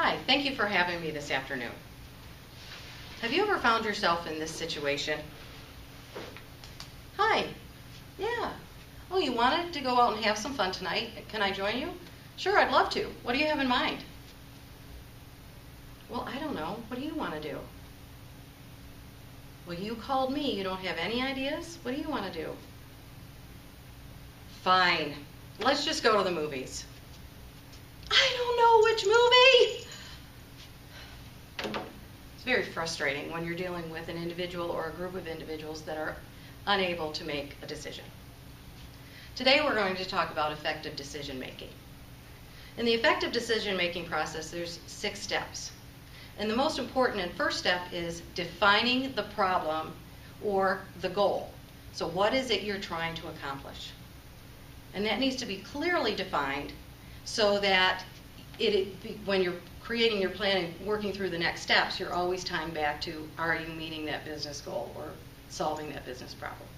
Hi, thank you for having me this afternoon. Have you ever found yourself in this situation? Hi, yeah. Oh, you wanted to go out and have some fun tonight. Can I join you? Sure, I'd love to. What do you have in mind? Well, I don't know. What do you want to do? Well, you called me. You don't have any ideas? What do you want to do? Fine. Let's just go to the movies. I don't know which movie. It's very frustrating when you're dealing with an individual or a group of individuals that are unable to make a decision. Today we're going to talk about effective decision making. In the effective decision making process, there's 6 steps. And the most important and first step is defining the problem or the goal. So what is it you're trying to accomplish? And that needs to be clearly defined so that when you're creating your plan and working through the next steps, you're always tying back to, are you meeting that business goal or solving that business problem?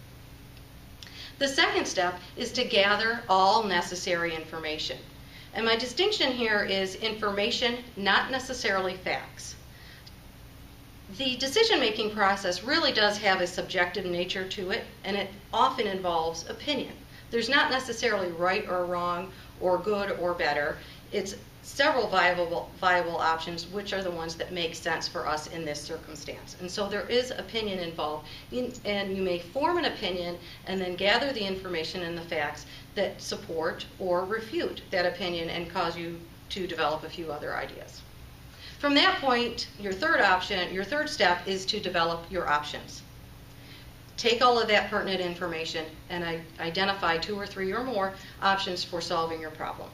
The second step is to gather all necessary information. And my distinction here is information, not necessarily facts. The decision-making process really does have a subjective nature to it, and it often involves opinion. There's not necessarily right or wrong or good or better. It's several viable options, which are the ones that make sense for us in this circumstance. And so there is opinion involved, and you may form an opinion and then gather the information and the facts that support or refute that opinion and cause you to develop a few other ideas. From that point, your third step is to develop your options. Take all of that pertinent information and identify 2 or 3 or more options for solving your problem.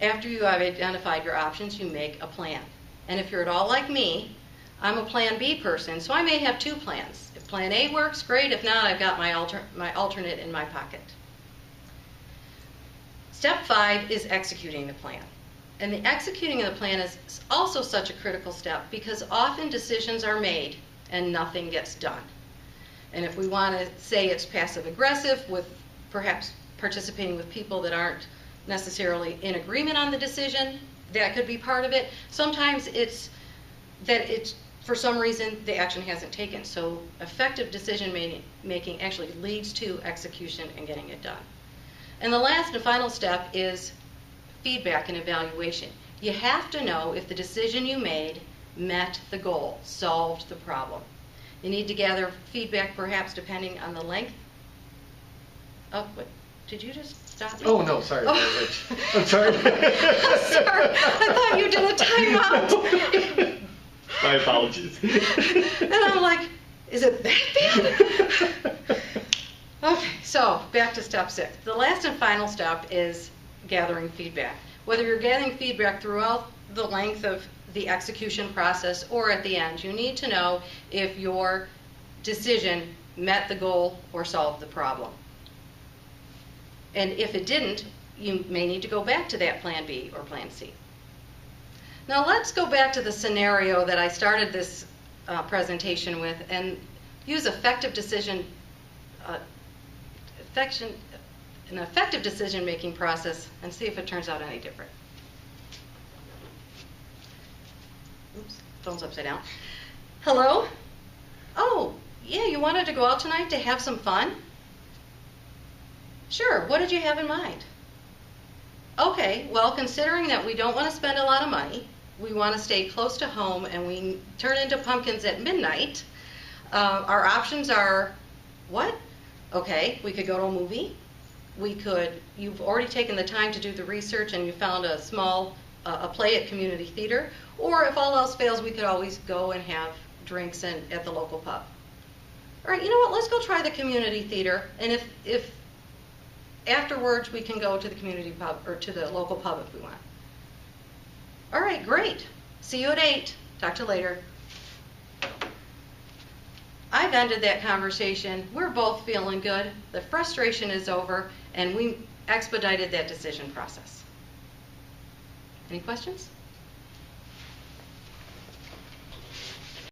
After you have identified your options, you make a plan. And if you're at all like me, I'm a plan B person, so I may have 2 plans. If plan A works, great. If not, I've got my alternate in my pocket. Step 5 is executing the plan. And the executing of the plan is also such a critical step because often decisions are made and nothing gets done. And if we want to say it's passive-aggressive, with perhaps participating with people that aren't necessarily in agreement on the decision, that could be part of it. Sometimes it's that for some reason the action hasn't taken. So effective decision making actually leads to execution and getting it done. And the last and final step is feedback and evaluation. You have to know if the decision you made met the goal, solved the problem. You need to gather feedback, perhaps depending on the length of what. Did you just stop me? Oh, no, sorry. Oh. I'm sorry. I'm sorry. I thought you did a timeout. My apologies. And I'm like, is it that bad? Okay, so back to step 6. The last and final step is gathering feedback. Whether you're gathering feedback throughout the length of the execution process or at the end, you need to know if your decision met the goal or solved the problem. And if it didn't, you may need to go back to that plan B or plan C. Now let's go back to the scenario that I started this presentation with and use an effective decision-making process and see if it turns out any different. Oops, phone's upside down. Hello? Oh, yeah, you wanted to go out tonight to have some fun? Sure, what did you have in mind? Okay, well, considering that we don't want to spend a lot of money, we want to stay close to home, and we turn into pumpkins at midnight, our options are what? Okay, we could go to a movie. You've already taken the time to do the research and you found a small play at community theater, or if all else fails, we could always go and have drinks at the local pub. All right, you know what, let's go try the community theater, and if afterwards we can go to the community pub or to the local pub if we want. All right, great. See you at 8. Talk to you later. I've ended that conversation. We're both feeling good. The frustration is over, and we expedited that decision process. Any questions?